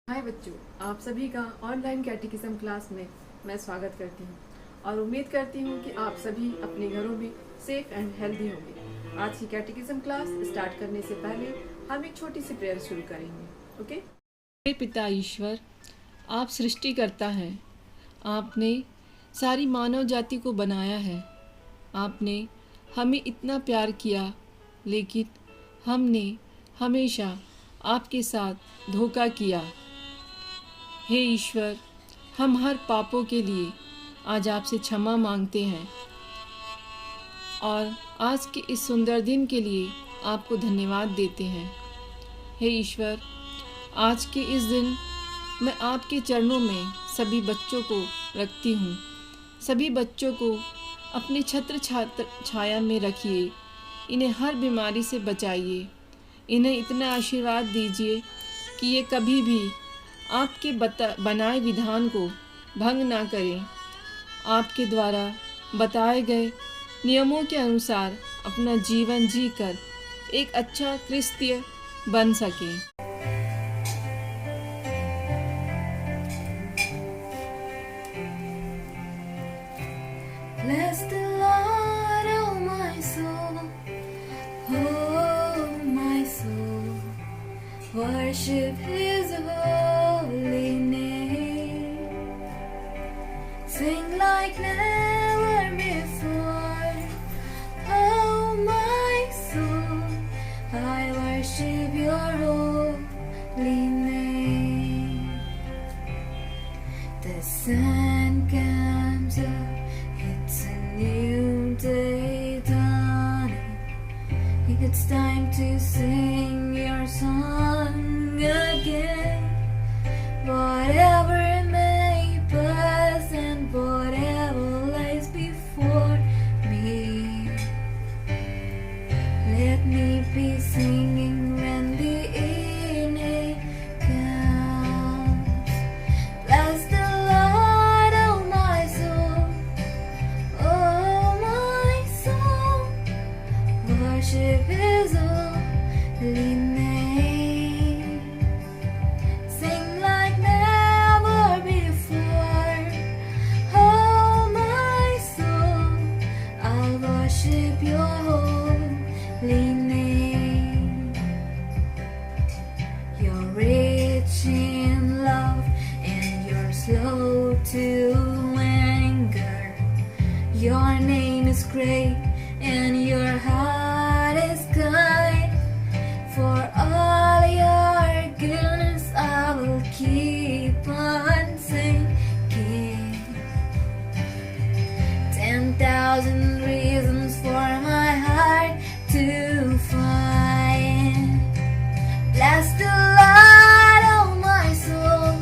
हाय बच्चों, आप सभी का ऑनलाइन कैटेकिज्म क्लास में मैं स्वागत करती हूँ और उम्मीद करती हूँ कि आप सभी अपने घरों में सेफ एंड हेल्दी होंगे। आज की कैटेकिज्म क्लास स्टार्ट करने से पहले हम एक छोटी सी प्रेयर शुरू करेंगे। ओके। हे पिता ईश्वर, आप सृष्टिकर्ता हैं। आपने सारी मानव जाति को बनाया है। आपने हमें इतना प्यार किया, लेकिन हमने हमेशा आपके साथ धोखा किया। हे ईश्वर, हम हर पापों के लिए आज आपसे क्षमा मांगते हैं और आज के इस सुंदर दिन के लिए आपको धन्यवाद देते हैं। हे ईश्वर, आज के इस दिन मैं आपके चरणों में सभी बच्चों को रखती हूँ। सभी बच्चों को अपने छत्र छाया में रखिए। इन्हें हर बीमारी से बचाइए। इन्हें इतना आशीर्वाद दीजिए कि ये कभी भी आपके बनाए विधान को भंग ना करें। आपके द्वारा बताए गए नियमों के अनुसार अपना जीवन जीकर एक अच्छा क्रिस्तीय बन सकें। Bless the Lord, oh my soul, oh my soul, worship His holy name. Sing like never before, oh my soul, I worship Your holy name. The sun comes up. It's a new day dawning. It's time to sing your song again. Whatever may pass and whatever lies before me, let me be singing when the evening comes. Bless the Lord, oh my soul, oh my soul, worship His holy name. Sing like never before, oh my soul, I'll worship Your holy name. You're rich in love and you're slow to anger. Your name is great and Your heart is kind. For all Your goodness I will keep on singing. 10,000 reasons for my heart to find. Bless the Lord, oh my soul,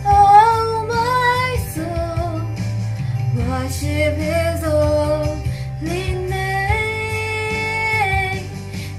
oh my soul, worship His holy name.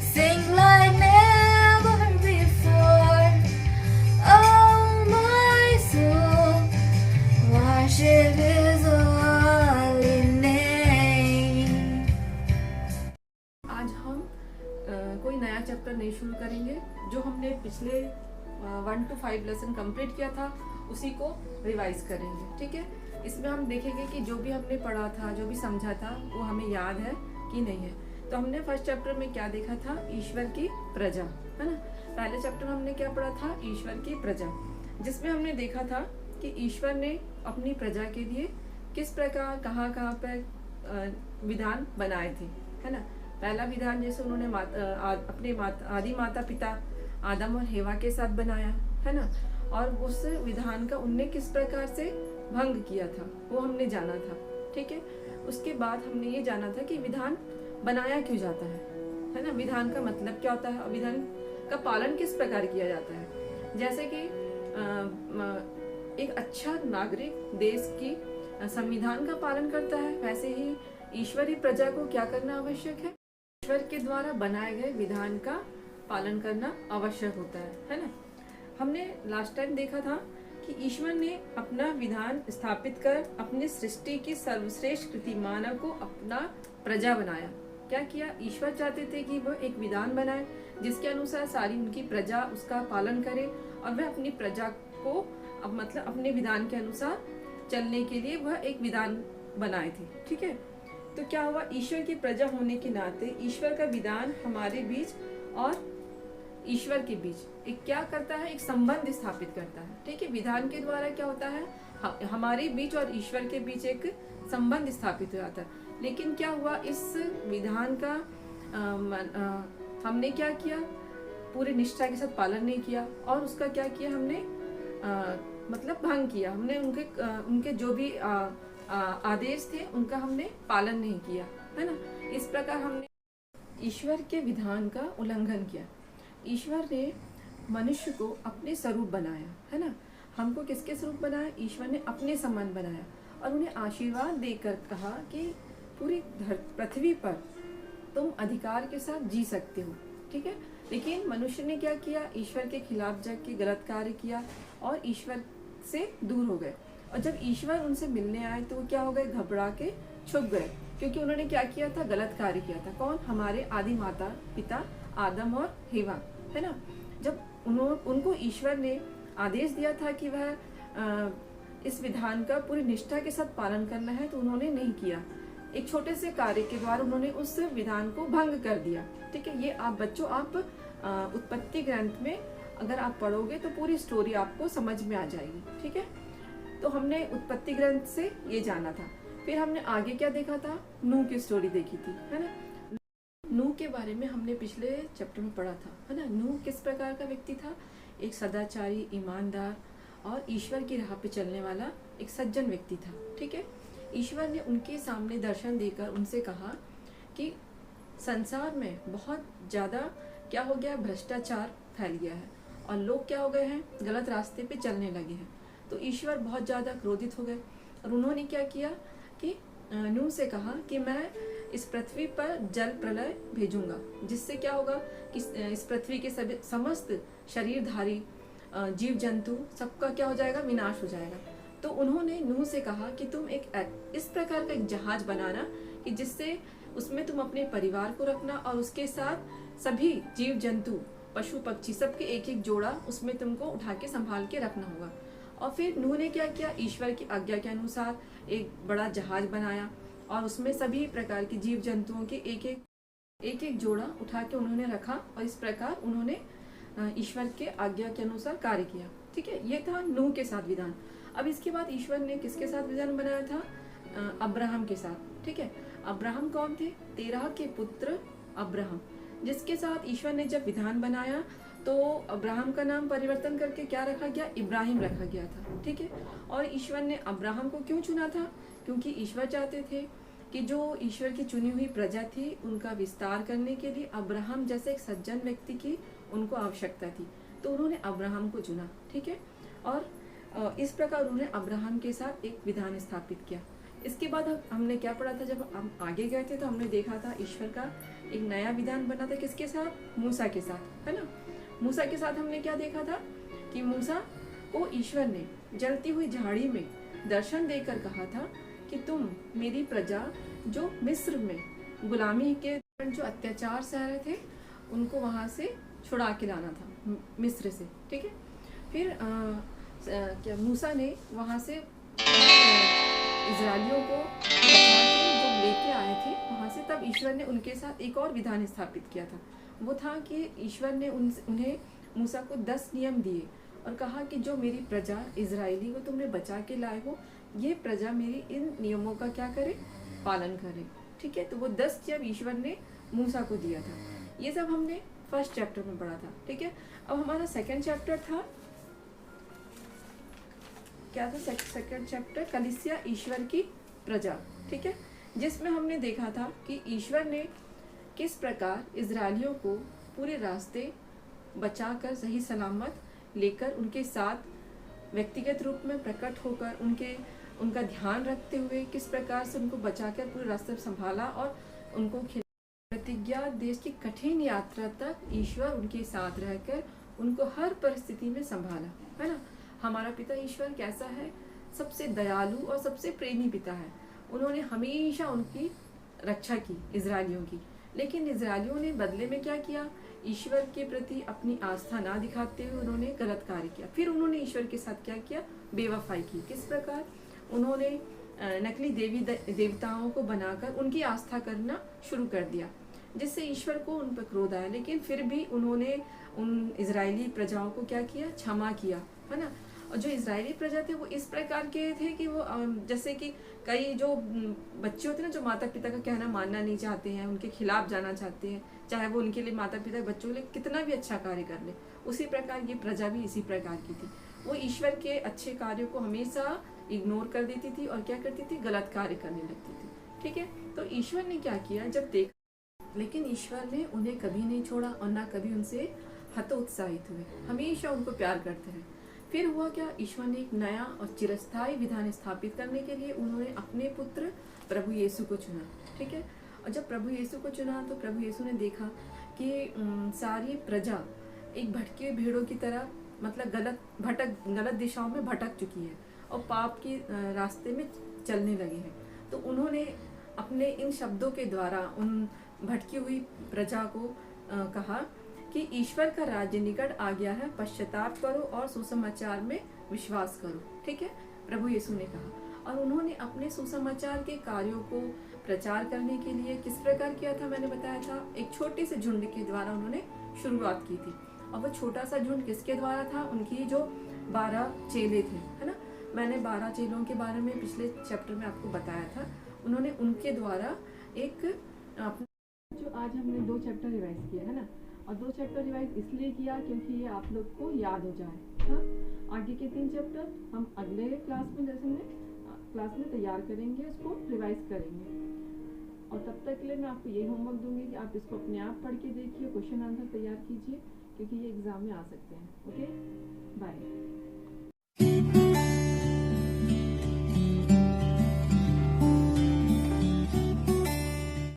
Sing like never before, oh my soul, worship His holy name. आज हम कोई नया chapter नहीं शुरू करेंगे। जो हमने पिछले 1 to 5 लेसन कंप्लीट किया था उसी को रिवाइज करेंगे। ठीक है। इसमें हम देखेंगे कि जो भी हमने पढ़ा था, जो भी समझा था, वो हमें याद है कि नहीं है। तो हमने फर्स्ट चैप्टर में क्या देखा था? ईश्वर की प्रजा, है ना। पहले चैप्टर में हमने क्या पढ़ा था? ईश्वर की प्रजा, जिसमें हमने देखा था कि ईश्वर ने अपनी प्रजा के लिए किस प्रकार कहाँ कहाँ पर विधान बनाए थे, है ना। पहला विधान जैसे उन्होंने अपने आदि माता पिता आदम और हेवा के साथ बनाया, है ना। और उस विधान का उनने किस प्रकार से भंग किया था वो हमने जाना था। ठीक है। उसके बाद हमने ये जाना था कि विधान बनाया क्यों जाता है ना। विधान का मतलब क्या होता है और विधान का पालन किस प्रकार किया जाता है। जैसे कि एक अच्छा नागरिक देश की संविधान का पालन करता है, वैसे ही ईश्वरीय प्रजा को क्या करना आवश्यक है? ईश्वर के द्वारा बनाए गए विधान का पालन करना आवश्यक होता है ना। हमने लास्ट टाइम देखा था कि ईश्वर ने अपना विधान स्थापित कर अपनी सृष्टि की सर्वश्रेष्ठ कृति मानव को अपना प्रजा बनाया। क्या किया? ईश्वर चाहते थे कि वह एक विधान बनाए जिसके अनुसार सारी उनकी प्रजा उसका पालन करे और वह अपनी प्रजा को मतलब अपने विधान के अनुसार चलने के लिए वह एक विधान बनाए थे। ठीक है, तो क्या हुआ, ईश्वर की प्रजा होने के नाते ईश्वर का विधान हमारे बीच और ईश्वर के बीच एक क्या करता है, एक संबंध स्थापित करता है। ठीक है, विधान के द्वारा क्या होता है, हमारे बीच और ईश्वर के बीच एक संबंध स्थापित हो जाता है। लेकिन क्या हुआ, इस विधान का हमने क्या किया, पूरी निष्ठा के साथ पालन नहीं किया और उसका क्या किया, हमने मतलब भंग किया। हमने उनके जो भी आदेश थे उनका हमने पालन नहीं किया, है ना। इस प्रकार हमने ईश्वर के विधान का उल्लंघन किया। ईश्वर ने मनुष्य को अपने स्वरूप बनाया, है ना। हमको किसके स्वरूप बनाया, ईश्वर ने अपने समान बनाया और उन्हें आशीर्वाद देकर कहा कि पूरी पृथ्वी पर तुम अधिकार के साथ जी सकते हो। ठीक है, लेकिन मनुष्य ने क्या किया, ईश्वर के खिलाफ जाके गलत कार्य किया और ईश्वर से दूर हो गए। और जब ईश्वर उनसे मिलने आए तो वो क्या हो गए, घबरा के छुप गए, क्योंकि उन्होंने क्या किया था, गलत कार्य किया था। कौन, हमारे आदि माता पिता आदम और हेवा, है ना। जब उनको ईश्वर ने आदेश दिया था कि वह इस विधान का पूरी निष्ठा के साथ पालन करना है, तो उन्होंने नहीं किया। एक छोटे से कार्य के द्वारा उन्होंने उस विधान को भंग कर दिया। ठीक है, ये आप बच्चों, आप उत्पत्ति ग्रंथ में अगर आप पढ़ोगे तो पूरी स्टोरी आपको समझ में आ जाएगी। ठीक है, तो हमने उत्पत्ति ग्रंथ से ये जाना था। फिर हमने आगे क्या देखा था, नूह की स्टोरी देखी थी, है ना। नूह के बारे में हमने पिछले चैप्टर में पढ़ा था, है ना। नूह किस प्रकार का व्यक्ति था, एक सदाचारी, ईमानदार और ईश्वर की राह पे चलने वाला एक सज्जन व्यक्ति था। ठीक है, ईश्वर ने उनके सामने दर्शन देकर उनसे कहा कि संसार में बहुत ज्यादा क्या हो गया, भ्रष्टाचार फैल गया है और लोग क्या हो गए हैं, गलत रास्ते पे चलने लगे हैं। तो ईश्वर बहुत ज्यादा क्रोधित हो गए और उन्होंने क्या किया कि नूह से कहा कि मैं इस पृथ्वी पर जल प्रलय भेजूंगा, जिससे क्या होगा कि इस पृथ्वी के सभी समस्त शरीरधारी जीव जंतु सबका क्या हो जाएगा, विनाश हो जाएगा। तो उन्होंने नूह से कहा कि तुम इस प्रकार का एक जहाज बनाना कि जिससे उसमें तुम अपने परिवार को रखना और उसके साथ सभी जीव जंतु पशु पक्षी सबके एक एक जोड़ा उसमें तुमको उठा के संभाल के रखना होगा। और फिर नूह ने क्या किया, ईश्वर की आज्ञा के अनुसार एक बड़ा जहाज बनाया और उसमें सभी प्रकार के जीव जंतुओं के एक एक जोड़ा उठा के उन्होंने रखा और इस प्रकार उन्होंने ईश्वर के आज्ञा के अनुसार कार्य किया। ठीक है, ये था नूह के साथ विधान। अब इसके बाद ईश्वर ने किसके साथ विधान बनाया था, अब्राहम के साथ। ठीक है, अब्राहम कौन थे, तेरह के पुत्र अब्राहम, जिसके साथ ईश्वर ने जब विधान बनाया तो अब्राहम का नाम परिवर्तन करके क्या रखा गया, इब्राहिम रखा गया था। ठीक है, और ईश्वर ने अब्राहम को क्यों चुना था, क्योंकि ईश्वर चाहते थे कि जो ईश्वर की चुनी हुई प्रजा थी उनका विस्तार करने के लिए अब्राहम जैसे एक सज्जन व्यक्ति की उनको आवश्यकता थी, तो उन्होंने अब्राहम को चुना। ठीक है, और इस प्रकार उन्होंने अब्राहम के साथ एक विधान स्थापित किया। इसके बाद हमने क्या पढ़ा था, जब हम आगे गए थे तो हमने देखा था ईश्वर का एक नया विधान बना था, किसके साथ, मूसा के साथ, है ना। मूसा के साथ हमने क्या देखा था कि मूसा को ईश्वर ने जलती हुई झाड़ी में दर्शन देकर कहा था कि तुम मेरी प्रजा जो मिस्र में गुलामी के जो अत्याचार सह रहे थे उनको वहां से छुड़ा के लाना था, मिस्र से। ठीक है, फिर क्या मूसा ने वहां से इजरायलियों को जब लेके आए थे वहां से, तब ईश्वर ने उनके साथ एक और विधान स्थापित किया था। वो था कि ईश्वर ने उन्हें मूसा को 10 नियम दिए और कहा कि जो मेरी प्रजा इजरायली को तुमने बचा के लाए हो, ये प्रजा मेरी इन नियमों का क्या करे, पालन करे। ठीक है, तो वो 10 नियम ईश्वर ने मूसा को दिया था। ये सब हमने फर्स्ट चैप्टर में पढ़ा था। ठीक है, अब हमारा सेकंड चैप्टर था, क्या था सेकंड चैप्टर, कलीसिया ईश्वर की प्रजा। ठीक है, जिसमें हमने देखा था कि ईश्वर ने किस प्रकार इजरायलियों को पूरे रास्ते बचाकर सही सलामत लेकर उनके साथ व्यक्तिगत रूप में प्रकट होकर उनका ध्यान रखते हुए किस प्रकार से उनको बचाकर पूरे रास्ते संभाला और उनको प्रतिज्ञा देश की कठिन यात्रा तक ईश्वर उनके साथ रहकर उनको हर परिस्थिति में संभाला, है ना। हमारा पिता ईश्वर कैसा है, सबसे दयालु और सबसे प्रेमी पिता है। उन्होंने हमेशा उनकी रक्षा की, इजरायलियों की, लेकिन इजरायलियों ने बदले में क्या किया, ईश्वर के प्रति अपनी आस्था ना दिखाते हुए उन्होंने गलत कार्य किया। फिर उन्होंने ईश्वर के साथ क्या किया, बेवफाई की। किस प्रकार, उन्होंने नकली देवताओं को बनाकर उनकी आस्था करना शुरू कर दिया, जिससे ईश्वर को उन पर क्रोध आया। लेकिन फिर भी उन्होंने उन इजरायली प्रजाओं को क्या किया, क्षमा किया, है ना। और जो इजरायली प्रजा थे वो इस प्रकार के थे कि वो जैसे कि कई जो बच्चे होते हैं ना, जो माता पिता का कहना मानना नहीं चाहते हैं, उनके खिलाफ जाना चाहते हैं, चाहे वो उनके लिए माता पिता बच्चों के लिए कितना भी अच्छा कार्य कर ले, उसी प्रकार ये प्रजा भी इसी प्रकार की थी। वो ईश्वर के अच्छे कार्यों को हमेशा इग्नोर कर देती थी और क्या करती थी, गलत कार्य करने लगती थी। ठीक है, तो ईश्वर ने क्या किया, जब देखा, लेकिन ईश्वर ने उन्हें कभी नहीं छोड़ा और ना कभी उनसे हतोत्साहित हुए, हमेशा उनको प्यार करते रहे। फिर हुआ क्या, ईश्वर ने एक नया और चिरस्थायी विधान स्थापित करने के लिए उन्होंने अपने पुत्र प्रभु यीशु को चुना। ठीक है, और जब प्रभु यीशु को चुना तो प्रभु यीशु ने देखा कि सारी प्रजा एक भटकी हुई भेड़ों की तरह, मतलब गलत दिशाओं में भटक चुकी है और पाप की रास्ते में चलने लगे हैं। तो उन्होंने अपने इन शब्दों के द्वारा उन भटकी हुई प्रजा को कहा कि ईश्वर का राज्य निकट आ गया है, पश्चाताप करो और सुसमाचार में विश्वास करो। ठीक है, प्रभु यीशु ने कहा। और उन्होंने अपने सुसमाचार के कार्यों को प्रचार करने के लिए किस प्रकार किया था, मैंने बताया था, एक छोटे से झुंड के द्वारा उन्होंने शुरुआत की थी। और वो छोटा सा झुंड किसके द्वारा था, उनकी जो 12 चेले थे, है ना। मैंने 12 चेलों के बारे में पिछले चैप्टर में आपको बताया था। उन्होंने उनके द्वारा एक जो आज हमने 2 चैप्टर रिवाइज किया है ना, और 2 चैप्टर रिवाइज इसलिए किया क्योंकि ये आप लोग को याद हो जाए। हाँ, आगे के 3 चैप्टर हम अगले क्लास में तैयार करेंगे, उसको रिवाइज करेंगे। और तब तक के लिए मैं आपको ये होमवर्क दूंगी कि आप इसको अपने आप पढ़ के देखिए, क्वेश्चन आंसर तैयार कीजिए, क्योंकि ये एग्जाम में आ सकते हैं। Okay, bye.